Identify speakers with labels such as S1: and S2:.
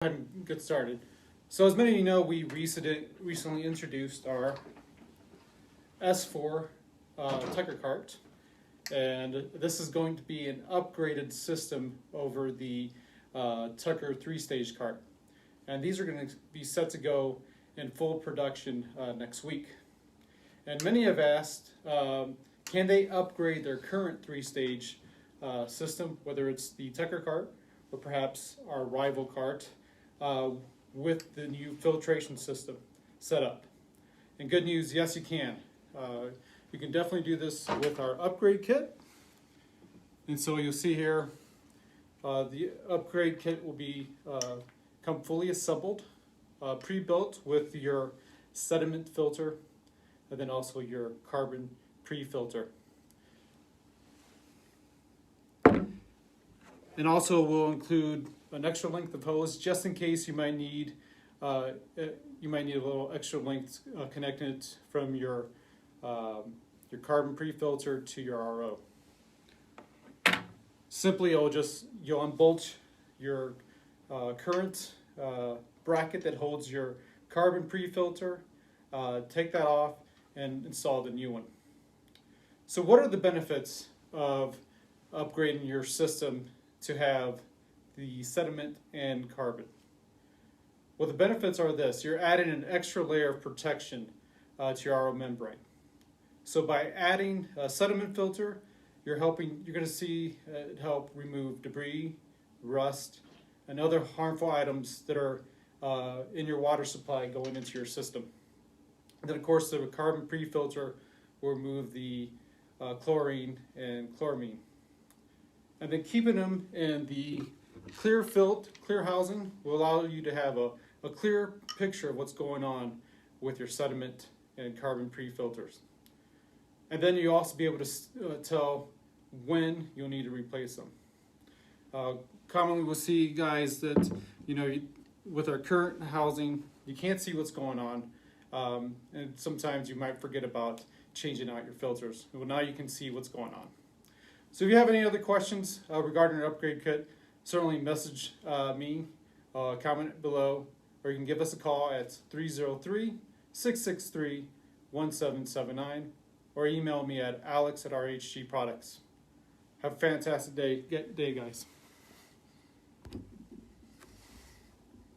S1: ahead and get started. So as many of you know, we recently introduced our S4 Tucker cart, and this is going to be an upgraded system over the Tucker 3-stage cart. And these are going to be set to go in full production next week. And many have asked, can they upgrade their current 3-stage system, whether it's the Tucker cart or perhaps our rival cart, with the new filtration system set up. And good news, yes you can. You can definitely do this with our upgrade kit. And so you'll see here, the upgrade kit will be come fully assembled, pre-built with your sediment filter, and then also your carbon pre-filter. And also will include an extra length of hose, just in case you might need a little extra length connected from your carbon pre-filter to your RO. Simply, you'll unbolt your current bracket that holds your carbon pre-filter, take that off, and install the new one. So, what are the benefits of upgrading your system to have the sediment and carbon? Well, the benefits are this: you're adding an extra layer of protection to your RO membrane. So by adding a sediment filter, you're going to see it help remove debris, rust, and other harmful items that are in your water supply going into your system. And then, of course, the carbon pre-filter will remove the chlorine and chloramine. And then keeping them in the clear housing will allow you to have a clear picture of what's going on with your sediment and carbon pre-filters. And then you'll also be able to tell when you'll need to replace them. Commonly we'll see, guys, that with our current housing, you can't see what's going on, and sometimes you might forget about changing out your filters. Well, now you can see what's going on. So if you have any other questions regarding our upgrade kit, certainly message me, comment below, or you can give us a call at 303-663-1779, or email me at alex@rhgproducts. Have a fantastic day, guys.